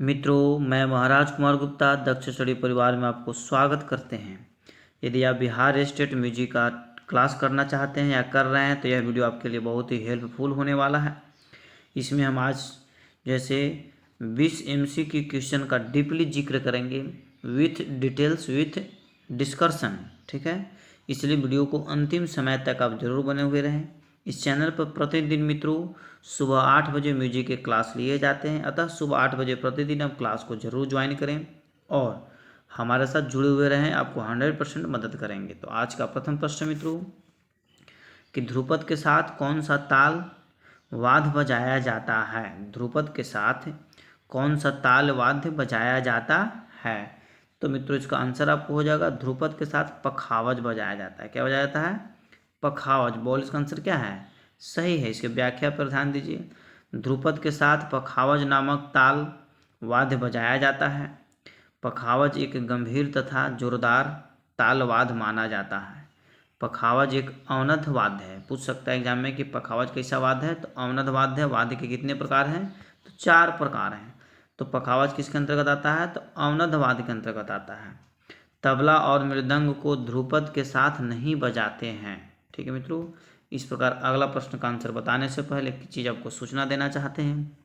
मित्रों, मैं महाराज कुमार गुप्ता दक्ष स्टडी परिवार में आपको स्वागत करते हैं। यदि आप बिहार स्टेट म्यूजिक का क्लास करना चाहते हैं या कर रहे हैं तो यह वीडियो आपके लिए बहुत ही हेल्पफुल होने वाला है। इसमें हम आज जैसे 20 MCQ क्वेश्चन का डीपली जिक्र करेंगे विथ डिटेल्स विथ डिस्कशन, ठीक है। इसलिए वीडियो को अंतिम समय तक आप जरूर बने हुए रहें। इस चैनल पर प्रतिदिन मित्रों सुबह 8 बजे म्यूजिक के क्लास लिए जाते हैं, अतः सुबह 8 बजे प्रतिदिन आप क्लास को जरूर ज्वाइन करें और हमारे साथ जुड़े हुए रहें, आपको 100% मदद करेंगे। तो आज का प्रथम प्रश्न मित्रों कि ध्रुपद के साथ कौन सा ताल वाद्य बजाया जाता है। ध्रुपद के साथ कौन सा ताल वाद्य बजाया जाता है। तो मित्रों इसका आंसर आपको हो जाएगा ध्रुपद के साथ पखावज बजाया जाता है। क्या बजाया जाता है? पखावज। बोल इसका आंसर क्या है? सही है। इसके व्याख्या पर ध्यान दीजिए। ध्रुपद के साथ पखावज नामक ताल वाद्य बजाया जाता है। पखावज एक गंभीर तथा जोरदार ताल वाद्य माना जाता है। पखावज एक अवनथ वाद्य है। पूछ सकता है एग्जाम में कि पखावज कैसा वाद्य है, तो अवनथ वाद्य है। वाद्य के कितने प्रकार हैं? तो 4 प्रकार हैं। तो पखावज किसके अंतर्गत आता है? तो अवनथ वाद्य के अंतर्गत आता है। तबला और मृदंग को ध्रुपद के साथ नहीं बजाते हैं। ठीक है मित्रों। इस प्रकार अगला प्रश्न का आंसर बताने से पहले एक चीज़ आपको सूचना देना चाहते हैं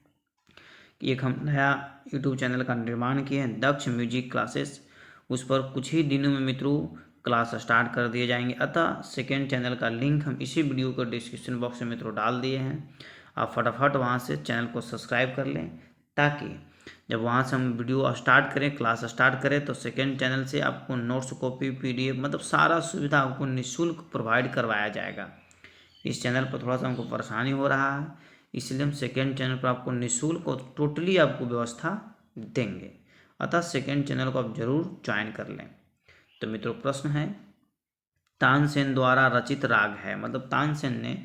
कि एक हम नया यूट्यूब चैनल का निर्माण किए हैं, दक्ष म्यूजिक क्लासेस। उस पर कुछ ही दिनों में मित्रों क्लास स्टार्ट कर दिए जाएंगे, अतः सेकेंड चैनल का लिंक हम इसी वीडियो को डिस्क्रिप्शन बॉक्स में मित्रों डाल दिए हैं। आप फटाफट वहां से चैनल को सब्सक्राइब कर लें, ताकि जब वहाँ से हम वीडियो स्टार्ट करें, क्लास स्टार्ट करें, तो सेकेंड चैनल से आपको नोट्स कॉपी PDF मतलब सारा सुविधा आपको निःशुल्क प्रोवाइड करवाया जाएगा। इस चैनल पर थोड़ा सा हमको परेशानी हो रहा है, इसलिए हम सेकेंड चैनल पर आपको निःशुल्क और टोटली आपको व्यवस्था देंगे, अतः सेकेंड चैनल को आप जरूर ज्वाइन कर लें। तो मित्रों प्रश्न है, तानसेन द्वारा रचित राग है, मतलब तानसेन ने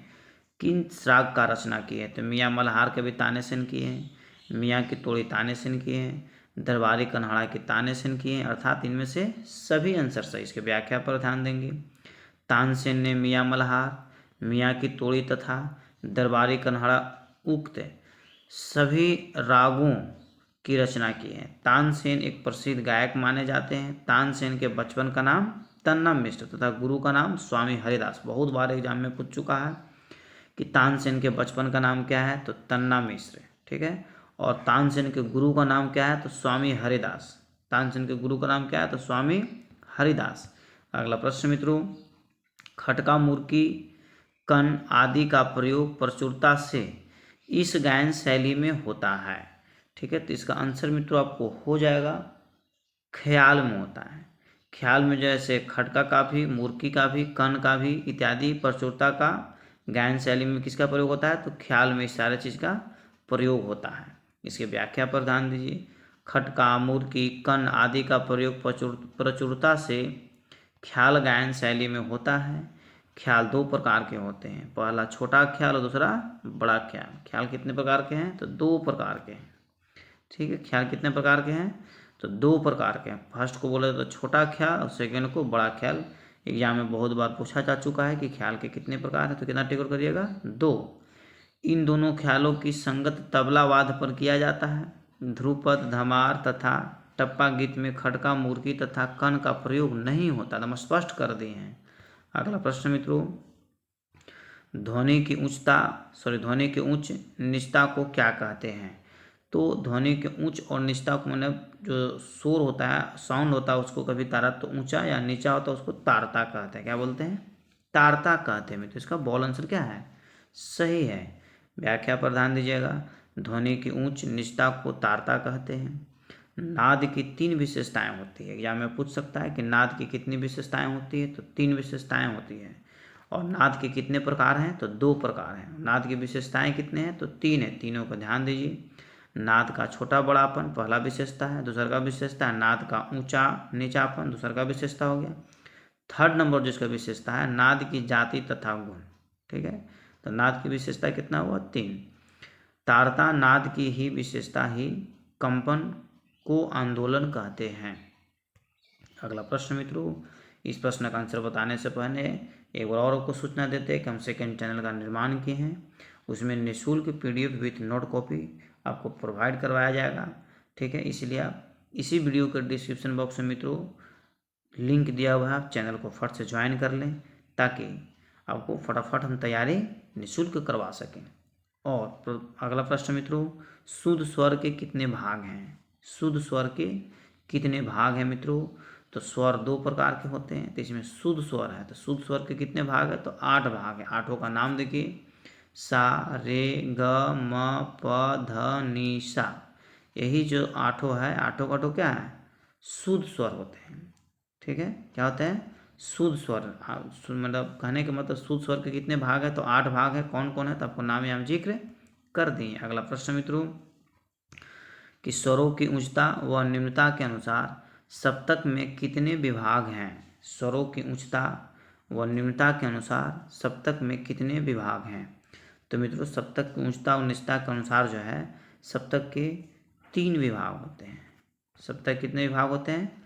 किन राग का रचना की है। तो मियाँ मल्हार के भी तानसेन किए हैं, मियाँ की तोड़ी तानसेन किए हैं, दरबारी कन्हाड़ा की तानसेन किए हैं, अर्थात इनमें से सभी आंसर सही। इसके व्याख्या पर ध्यान देंगे। तानसेन ने मियाँ मल्हार, मियाँ की तोड़ी तथा दरबारी कन्हाड़ा उक्त सभी रागों की रचना की है। तानसेन एक प्रसिद्ध गायक माने जाते हैं। तानसेन के बचपन का नाम तन्ना मिश्र तथा गुरु का नाम स्वामी हरिदास। बहुत बार एग्जाम में पूछ चुका है कि तानसेन के बचपन का नाम क्या है, तो तन्ना मिश्र, ठीक है। और तानसेन के गुरु का नाम क्या है, तो स्वामी हरिदास। तानसेन के गुरु का नाम क्या है, तो स्वामी हरिदास। अगला प्रश्न मित्रों, खटका मुर्की कण आदि का प्रयोग प्रचुरता से इस गायन शैली में होता है। ठीक है, तो इसका आंसर मित्रों आपको हो जाएगा ख्याल में होता है। ख्याल में जैसे खटका का भी, मुर्की का भी, कण का भी इत्यादि प्रचुरता का गायन शैली में किसका प्रयोग होता है, तो ख्याल में इस सारे चीज़ का प्रयोग होता है। इसकी व्याख्या पर ध्यान दीजिए। खटका, मुर्की, कण आदि का प्रयोग प्रचुरता से ख्याल गायन शैली में होता है। ख्याल 2 प्रकार के होते हैं, पहला छोटा ख्याल और दूसरा बड़ा ख्याल। ख्याल कितने प्रकार के हैं, तो 2 प्रकार के हैं। ठीक है, ख्याल कितने प्रकार के हैं, तो 2 प्रकार के हैं। फर्स्ट को बोले तो छोटा ख्याल और सेकेंड को बड़ा ख्याल। एग्जाम में बहुत बार पूछा जा चुका है कि ख्याल के कितने प्रकार हैं, तो कितना टिक करिएगा, 2। इन दोनों ख्यालों की संगत तबला वाद्य पर किया जाता है। ध्रुपद, धमार तथा टप्पा गीत में खटका, मुर्की तथा कण का प्रयोग नहीं होता। हम स्पष्ट कर दिए हैं। अगला प्रश्न मित्रों, ध्वनि की ध्वनि की उच्च निचता को क्या कहते हैं। तो ध्वनि के उच्च और निचता को मतलब जो शोर होता है, साउंड होता है, उसको कभी तारा तो ऊंचा या नीचा होता है, उसको तारता कहते हैं। क्या बोलते हैं? तारता कहते हैं। तो इसका बॉल आंसर क्या है? सही है। व्याख्या पर ध्यान दीजिएगा। ध्वनि की उच्च निचता को तारता कहते हैं। नाद की 3 विशेषताएं होती है। एग्जाम में पूछ सकता है कि नाद की कितनी विशेषताएं होती है, तो 3 विशेषताएं होती है। और नाद के कितने प्रकार हैं, तो 2 प्रकार हैं। नाद की विशेषताएं कितने हैं, तो 3 है। तीनों को ध्यान दीजिए। नाद का छोटा बड़ापन पहला विशेषता है। दूसरा का विशेषता है नाद का ऊंचा नीचापन, दूसरा का विशेषता हो गया। थर्ड नंबर जिसका विशेषता है नाद की जाति तथा गुण। ठीक है, तो नाद की विशेषता कितना हुआ, 3। तारता नाद की ही विशेषता ही कंपन को आंदोलन कहते हैं। अगला प्रश्न मित्रों, इस प्रश्न का आंसर बताने से पहले एक बार और आपको सूचना देते हैं कि हम सेकेंड चैनल का निर्माण किए हैं। उसमें निःशुल्क PDF विथ नोट कॉपी आपको प्रोवाइड करवाया जाएगा। ठीक है। इसलिए आप इसी वीडियो के डिस्क्रिप्शन बॉक्स में मित्रों लिंक दिया हुआ है, आप चैनल को फट से ज्वाइन कर लें ताकि आपको फटाफट हम तैयारी निःशुल्क करवा सकें। और अगला प्रश्न मित्रों, शुद्ध स्वर के कितने भाग हैं? शुद्ध स्वर के कितने भाग हैं मित्रों? तो स्वर 2 प्रकार के होते हैं, तो इसमें शुद्ध स्वर है, तो शुद्ध स्वर के कितने भाग है? तो 8 भाग है। 8 का नाम देखिए, सा, रे, ग, म, प, ध, नि, सा। यही जो 8 है, 8 क्या है? शुद्ध स्वर होते हैं। ठीक है, क्या होते हैं? शुद्ध स्वर। मतलब कहने का मतलब शुद्ध स्वर के कितने भाग है? तो 8 भाग है। कौन कौन है? तो आपको नाम हम जिक्र कर दिए। अगला प्रश्न मित्रों, कि स्वरों की उच्चता व निम्नता के अनुसार सप्तक में कितने विभाग हैं? स्वरों की उच्चता व निम्नता के अनुसार सप्तक में कितने विभाग हैं? तो मित्रों सप्तक की उच्चता और निम्नता के अनुसार जो है सप्तक के 3 विभाग होते हैं। सप्तक कितने विभाग होते हैं?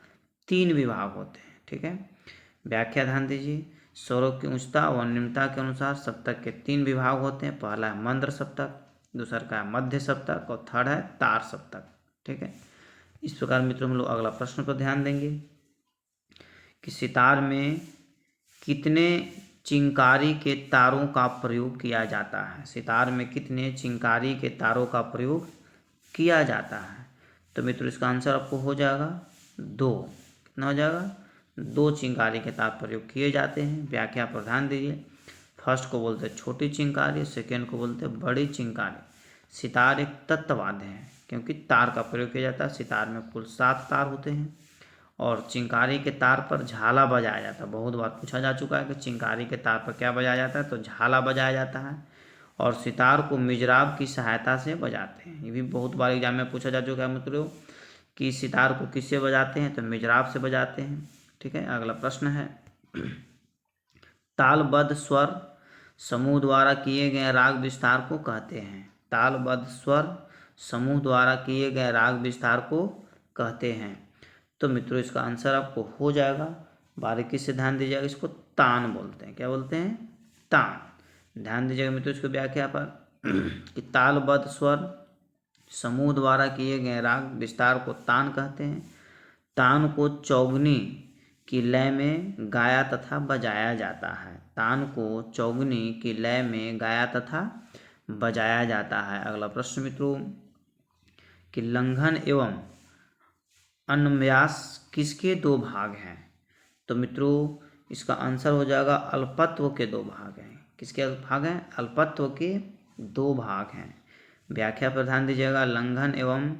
3 विभाग होते हैं। ठीक है, व्याख्या ध्यान दीजिए। स्वरों की उच्चता व निम्नता के अनुसार सप्तक के 3 विभाग होते हैं। पहला है मंद्र सप्तक, दूसरा का है मध्य सप्तक और थर्ड है तार सप्तक। ठीक है, इस प्रकार मित्रों हम लोग अगला प्रश्न पर ध्यान देंगे कि सितार में कितने चिंकारी के तारों का प्रयोग किया जाता है? सितार में कितने चिंकारी के तारों का प्रयोग किया जाता है? तो मित्रों इसका आंसर आपको हो जाएगा 2। कितना हो जाएगा? 2 चिंकारी के तार प्रयोग किए जाते हैं। व्याख्या पर ध्यान दीजिए। फर्स्ट को बोलते हैं छोटी चिंकारी, सेकेंड को बोलते हैं बड़ी चिंकारी। सितार एक तत्ववाद्य है क्योंकि तार का प्रयोग किया जाता है। सितार में कुल 7 तार होते हैं और चिंकारी के तार पर झाला बजाया जाता है। बहुत बार पूछा जा चुका है कि चिंकारी के तार पर क्या बजाया जाता है? तो झाला बजाया जाता है। और सितार को मिजराब की सहायता से बजाते हैं। ये भी बहुत बार एग्जाम में पूछा जा चुका है मित्रों कि सितार को किससे बजाते हैं? तो मिजराब से बजाते हैं। ठीक है, अगला प्रश्न है, तालबद्ध स्वर समूह द्वारा किए गए राग विस्तार को कहते हैं। तालबद्ध स्वर समूह द्वारा किए गए राग विस्तार को कहते हैं। तो मित्रों इसका आंसर आपको हो जाएगा, बारीकी से ध्यान दीजिएगा। इसको तान बोलते हैं। क्या बोलते हैं? तान। ध्यान दीजिएगा मित्रों इसको व्याख्या पर कि तालबद्ध स्वर समूह द्वारा किए गए राग विस्तार को तान कहते हैं। तान को चौगनी की लय में गाया तथा बजाया जाता है। तान को चौगनी की लय में गाया तथा बजाया जाता है। अगला प्रश्न मित्रों, कि लंघन एवं अन्वयास किसके 2 भाग हैं? तो मित्रों इसका आंसर हो जाएगा अल्पत्व के 2 भाग हैं। किसके भाग हैं? अल्पत्व के 2 भाग हैं। व्याख्या पर ध्यान दीजिएगा। लंघन एवं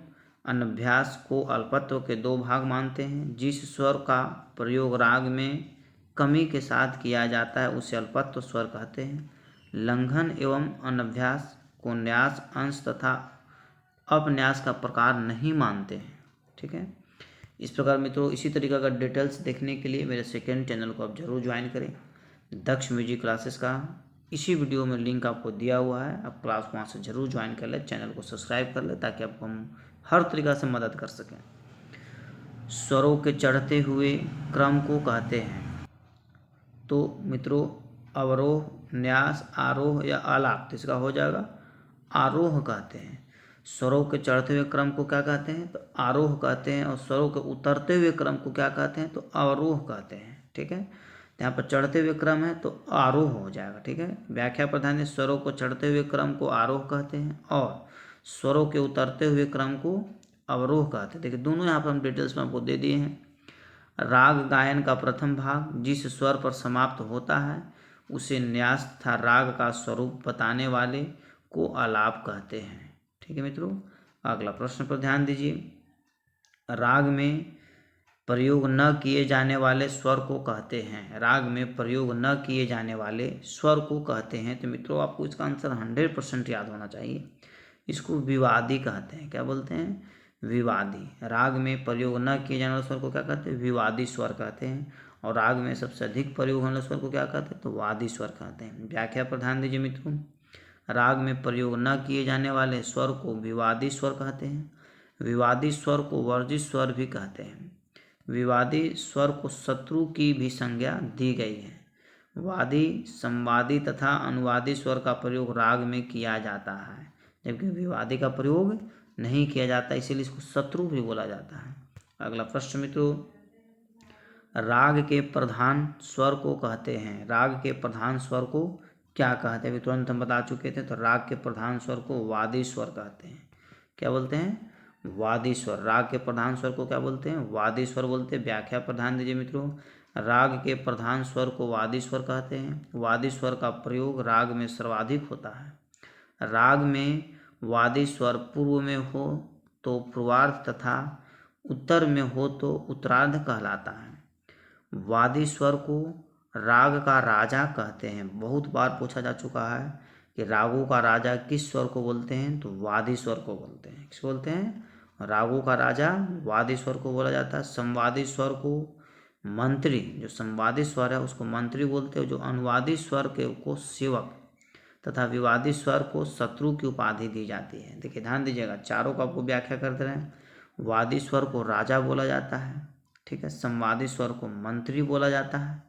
अनभ्यास को अल्पत्व के 2 भाग मानते हैं। जिस स्वर का प्रयोग राग में कमी के साथ किया जाता है उसे अल्पत्व स्वर कहते हैं। लंघन एवं अनभ्यास को न्यास अंश तथा अपन्यास का प्रकार नहीं मानते हैं। ठीक है, इस प्रकार मित्रों इसी तरीके का डिटेल्स देखने के लिए मेरे सेकेंड चैनल को आप जरूर ज्वाइन करें, दक्ष म्यूजिक क्लासेस का। इसी वीडियो में लिंक आपको दिया हुआ है, आप क्लास वहाँ से जरूर ज्वाइन कर ले, चैनल को सब्सक्राइब कर ले ताकि आपको हम हर तरीक़ा से मदद कर सकें। स्वरों के चढ़ते हुए क्रम को कहते हैं। तो मित्रों अवरोह, न्यास, आरोह या आलाप, तो इसका हो जाएगा आरोह कहते हैं। स्वरों के चढ़ते हुए क्रम को क्या कहते हैं? तो आरोह कहते हैं। और स्वरों के उतरते हुए क्रम को क्या कहते हैं? तो अवरोह कहते हैं। ठीक है, यहाँ पर चढ़ते हुए क्रम है तो आरोह हो जाएगा। ठीक है, व्याख्या पर ध्यान दें। स्वरों को चढ़ते हुए क्रम को आरोह कहते हैं और स्वरों के उतरते हुए क्रम को अवरोह कहते हैं। देखिए दोनों यहाँ पर हम डिटेल्स में आपको दे दिए हैं। राग गायन का प्रथम भाग जिस स्वर पर समाप्त होता है उसे न्यास तथा राग का स्वरूप बताने वाले को आलाप कहते हैं। ठीक है मित्रों, अगला प्रश्न पर ध्यान दीजिए। राग में प्रयोग न किए जाने वाले स्वर को कहते हैं। राग में प्रयोग न किए जाने वाले स्वर को कहते हैं। तो मित्रों आपको इसका आंसर 100% याद होना चाहिए। इसको विवादी कहते हैं। क्या बोलते हैं? विवादी। राग में प्रयोग न किए जाने वाले स्वर को क्या कहते हैं? विवादी स्वर कहते हैं। और राग में सबसे अधिक प्रयोग होने वाले स्वर को क्या कहते हैं? तो वादी स्वर कहते हैं। व्याख्या पर ध्यान दीजिए मित्रों। राग में प्रयोग न किए जाने वाले स्वर को विवादी स्वर कहते हैं। विवादी स्वर को वर्जित स्वर भी कहते हैं। विवादी स्वर को शत्रु की भी संज्ञा दी गई है। वादी, संवादी तथा अनुवादी स्वर का प्रयोग राग में किया जाता है, जबकि विवादी का प्रयोग नहीं किया जाता, इसीलिए इसको शत्रु भी बोला जाता है। अगला प्रश्न मित्रों, राग के प्रधान स्वर को कहते हैं। राग के प्रधान स्वर को क्या कहते हैं? अभी तुरंत हम बता चुके थे। तो राग के प्रधान स्वर को वादी स्वर कहते हैं। क्या बोलते हैं? वादी स्वर। राग के प्रधान स्वर को क्या बोलते हैं? वादी स्वर बोलते हैं। व्याख्या पर ध्यान दीजिए मित्रों। राग के प्रधान स्वर को वादी स्वर कहते हैं। वादी स्वर का प्रयोग राग में सर्वाधिक होता है। राग में वादी स्वर पूर्व में हो तो पूर्वार्ध तथा उत्तर में हो तो उत्तरार्ध कहलाता है। वादी स्वर को राग का राजा कहते हैं। बहुत बार पूछा जा चुका है कि रागों का राजा किस स्वर को बोलते हैं? तो वादी स्वर को बोलते हैं। किस बोलते हैं? रागों का राजा वादी स्वर को बोला जाता है। संवादी स्वर को मंत्री, जो संवादी स्वर है उसको मंत्री बोलते हैं। जो अनुवादी स्वर के को सेवक तथा विवादी स्वर को शत्रु की उपाधि दी जाती है। देखिए ध्यान दीजिएगा, चारों को आपको व्याख्या कर दे रहे हैं। वादी स्वर को राजा बोला जाता है, ठीक है। संवादी स्वर को मंत्री बोला जाता है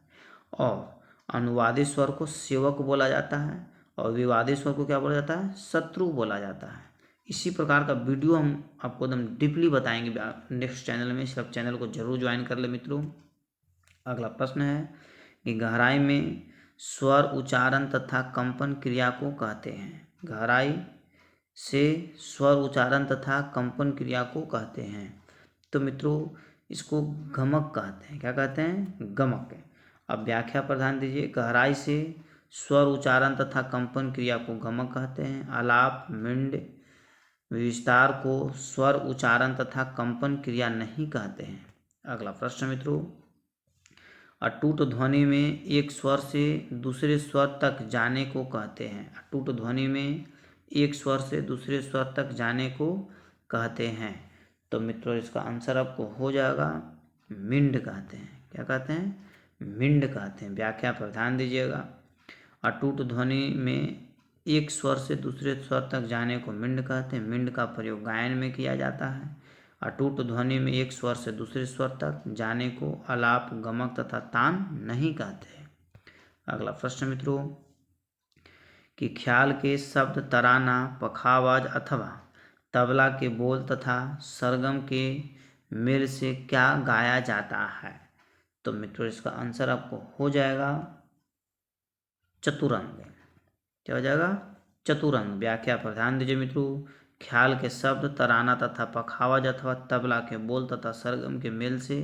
और अनुवादी स्वर को सेवक बोला जाता है और विवादी स्वर को क्या बोला जाता है? शत्रु बोला जाता है। इसी प्रकार का वीडियो हम आपको एकदम डीपली बताएंगे नेक्स्ट चैनल में। सब चैनल को जरूर ज्वाइन कर ले मित्रों। अगला प्रश्न है कि गहराई में स्वर उच्चारण तथा कंपन क्रिया को कहते हैं। गहराई से स्वर उच्चारण तथा कंपन क्रिया को कहते हैं। तो मित्रों इसको गमक कहते हैं। क्या कहते हैं? गमक। अब व्याख्या पर ध्यान दीजिए। गहराई से स्वर उच्चारण तथा कंपन क्रिया को गमक कहते हैं। आलाप मिंड विस्तार को स्वर उच्चारण तथा कंपन क्रिया नहीं कहते हैं। अगला प्रश्न मित्रों, अटूट ध्वनि में एक स्वर से दूसरे स्वर तक जाने को कहते हैं। अटूट ध्वनि में एक स्वर से दूसरे स्वर तक जाने को कहते हैं। तो मित्रों इसका आंसर आपको हो जाएगा मिंड कहते हैं। क्या कहते हैं? मिंड कहते हैं। व्याख्या पर ध्यान दीजिएगा। अटूट ध्वनि में एक स्वर से दूसरे स्वर तक जाने को मिंड कहते हैं। मिंड का प्रयोग गायन में किया जाता है। अटूट ध्वनि में एक स्वर से दूसरे स्वर तक जाने को आलाप गमक तथा तान नहीं कहते। अगला प्रश्न मित्रों, कि ख्याल के शब्द तराना, पखावाज अथवा तबला के बोल तथा सरगम के मेल से क्या गाया जाता है? तो मित्रों इसका आंसर आपको हो जाएगा चतुरंग। क्या हो जाएगा? चतुरंग। व्याख्या पर ध्यान दीजिए मित्रों। ख्याल के शब्द तराना तथा पखावाज अथवा तबला के बोल तथा सरगम के मेल से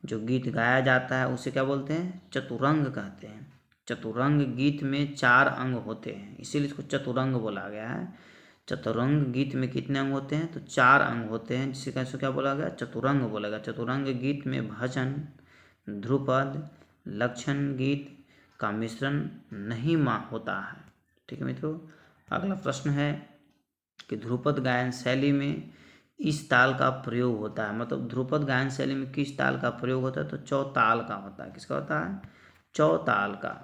जो गीत गाया जाता है उसे क्या बोलते हैं? चतुरंग कहते हैं। चतुरंग गीत में 4 अंग होते हैं, इसीलिए इसको चतुरंग बोला गया है। चतुरंग गीत में कितने अंग होते हैं? तो 4 अंग होते हैं, जिसे कैसे क्या बोला गया? चतुरंग बोला गया। चतुरंग गीत में भजन, ध्रुपद, लक्षण गीत का मिश्रण नहीं होता है। ठीक है मित्रों। अगला प्रश्न है कि ध्रुपद गायन शैली में इस ताल का प्रयोग होता है। मतलब ध्रुपद गायन शैली में किस ताल का प्रयोग होता है? तो चौताल का होता है। किसका होता है? चौताल का।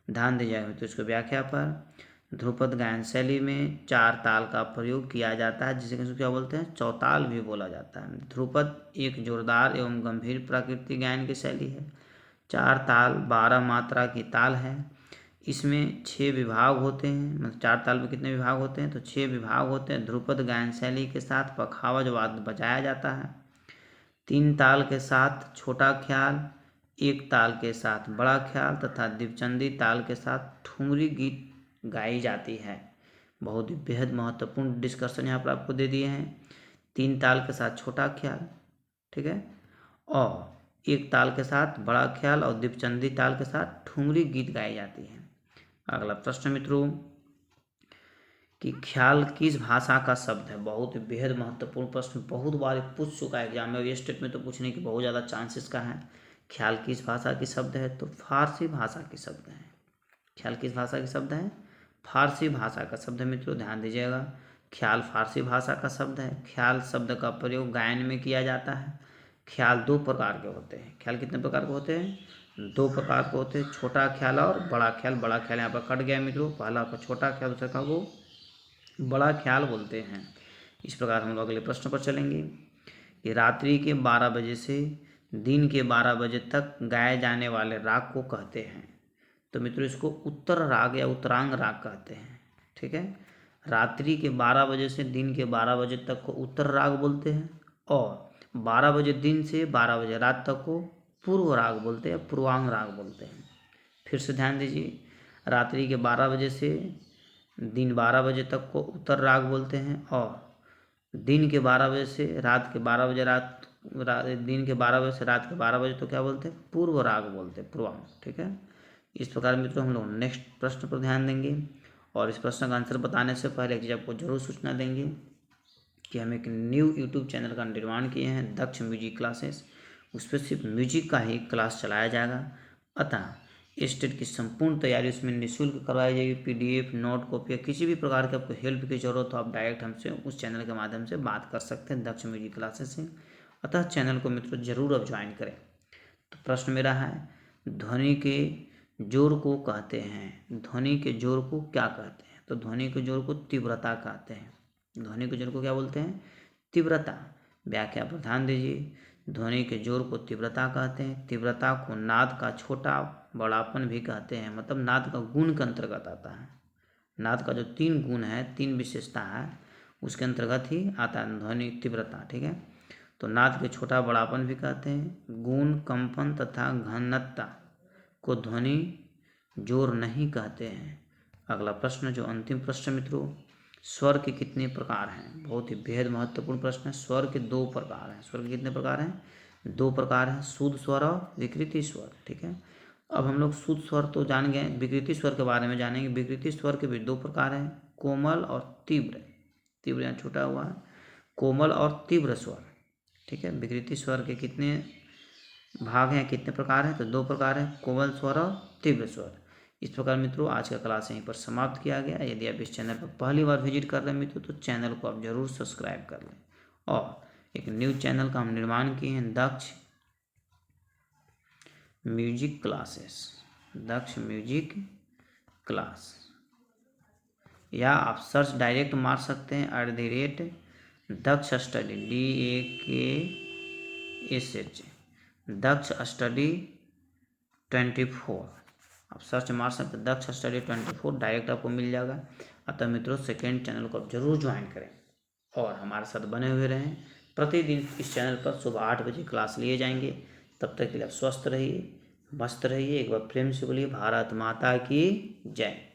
ध्यान दीजिएगा मित्रों इसको व्याख्या पर। ध्रुपद गायन शैली में 4 ताल का प्रयोग किया जाता है, जिसे क्या बोलते हैं? चौताल भी बोला जाता है। ध्रुपद एक जोरदार एवं गंभीर प्राकृतिक गायन की शैली है। 4 ताल 12 मात्रा की ताल है। इसमें 6 विभाग होते हैं। मतलब 4 ताल में कितने विभाग होते हैं? तो 6 विभाग होते हैं। ध्रुपद गायन शैली के साथ पखावज वाद्य बजाया जाता है। 3 ताल के साथ छोटा ख्याल, 1 ताल के साथ बड़ा ख्याल तथा दिवचंदी ताल के साथ ठुमरी गीत गाई जाती है। बहुत ही बेहद महत्वपूर्ण डिस्कशन यहाँ पर आपको दे दिए हैं। 3 ताल के साथ छोटा ख्याल, ठीक है, और 1 ताल के साथ बड़ा ख्याल और दिवचंदी ताल के साथ ठुमरी गीत गाई जाती है। अगला प्रश्न मित्रों, कि ख्याल किस भाषा का शब्द है? बहुत ही बेहद महत्वपूर्ण प्रश्न, बहुत बार पूछ चुका है एग्जाम में। ये स्टेट में तो पूछने की बहुत ज़्यादा चांसेस का है। ख्याल किस भाषा की शब्द है? तो फारसी भाषा की शब्द है। ख्याल किस भाषा की शब्द है? फारसी भाषा का शब्द है मित्रों, ध्यान दीजिएगा। ख्याल फारसी भाषा का शब्द है। ख्याल शब्द का प्रयोग गायन में किया जाता है। ख्याल 2 प्रकार के होते हैं। ख्याल कितने प्रकार के होते हैं? 2 प्रकार के होते हैं, छोटा ख्याल और बड़ा ख्याल। बड़ा ख्याल यहाँ पर कट गया मित्रों। पहला आपका छोटा ख्याल, दूसरा का वो बड़ा ख्याल बोलते हैं। इस प्रकार हम लोग अगले प्रश्न पर चलेंगे कि रात्रि के 12 बजे से दिन के 12 बजे तक गाए जाने वाले राग को कहते हैं। तो मित्रों इसको उत्तर राग या उत्तरांग राग कहते हैं। ठीक है। रात्रि के 12 बजे से दिन के 12 बजे तक को उत्तर राग बोलते हैं, और 12 बजे दिन से 12 बजे रात तक को पूर्व राग बोलते हैं, पूर्वांग राग बोलते हैं। फिर से ध्यान दीजिए, रात्रि के 12 बजे से दिन 12 बजे तक को उत्तर राग बोलते हैं, और दिन के 12 बजे से रात के 12 बजे दिन के 12 बजे से रात के 12 बजे तो क्या बोलते हैं, पूर्व राग बोलते हैं, पूर्वांग। ठीक है, इस प्रकार मित्रों हम लोग नेक्स्ट प्रश्न पर ध्यान देंगे, और इस प्रश्न का आंसर बताने से पहले एक चीज़ आपको जरूर सूचना देंगे कि हम एक न्यू यूट्यूब चैनल का निर्माण किए हैं, दक्ष म्यूजिक क्लासेस। उस पर सिर्फ म्यूजिक का ही क्लास चलाया जाएगा, अतः स्टेट की संपूर्ण तैयारी उसमें निःशुल्क करवाई जाएगी। PDF, नोट, कॉपी या किसी भी प्रकार की आपको हेल्प की जरूरत हो, आप डायरेक्ट हमसे उस चैनल के माध्यम से बात कर सकते हैं, दक्ष म्यूजिक क्लासेस से। अतः चैनल को मित्रों जरूर अब ज्वाइन करें। तो प्रश्न मेरा है, ध्वनि के जोर को कहते हैं, ध्वनि के जोर को क्या कहते हैं? तो ध्वनि के जोर को तीव्रता कहते हैं। ध्वनि के जोर को क्या बोलते हैं? तीव्रता। व्याख्या पर ध्यान दीजिए, ध्वनि के जोर को तीव्रता कहते हैं। तीव्रता को नाद का छोटा बड़ापन भी कहते हैं, मतलब नाद का गुण के अंतर्गत आता है। नाद का जो 3 गुण है, 3 विशेषता है, उसके अंतर्गत ही आता है ध्वनि तीव्रता। ठीक है, तो नाद के छोटा बड़ापन भी कहते हैं। गुण, कंपन तथा घनत्व को ध्वनि जोर नहीं कहते हैं। अगला प्रश्न, जो अंतिम प्रश्न मित्रों, स्वर के कितने प्रकार हैं? बहुत ही बेहद महत्वपूर्ण प्रश्न है। स्वर के 2 प्रकार हैं। स्वर के कितने प्रकार हैं? 2 प्रकार हैं, शुद्ध स्वर और विकृति स्वर। ठीक है, अब हम लोग शुद्ध स्वर तो जान गए, विकृति स्वर के बारे में जानेंगे। विकृति स्वर के भी 2 प्रकार हैं, कोमल और तीव्र। तीव्र यहाँ छूटा हुआ है, कोमल और तीव्र स्वर। ठीक है, विकृति स्वर के कितने भाग हैं, कितने प्रकार हैं? तो 2 प्रकार हैं, कोमल स्वर और तीव्र स्वर। इस प्रकार मित्रों आज का क्लास यहीं पर समाप्त किया गया। यदि आप इस चैनल पर पहली बार विजिट कर रहे हैं मित्रों, तो चैनल को आप जरूर सब्सक्राइब कर लें, और एक न्यू चैनल का हम निर्माण किए हैं, दक्ष म्यूजिक क्लासेस, दक्ष म्यूजिक क्लास, या आप सर्च डायरेक्ट मार सकते हैं @दक्ष स्टडी, DAKSH, दक्ष स्टडी 24। आप सर्च मार सकते हैं दक्ष स्टडी 24, डायरेक्ट आपको मिल जाएगा। अतः मित्रों सेकेंड चैनल को आप जरूर ज्वाइन करें और हमारे साथ बने हुए रहें। प्रतिदिन इस चैनल पर सुबह 8 बजे क्लास लिए जाएंगे। तब तक के लिए आप स्वस्थ रहिए, मस्त रहिए। एक बार प्रेम से बोलिए भारत माता की जय।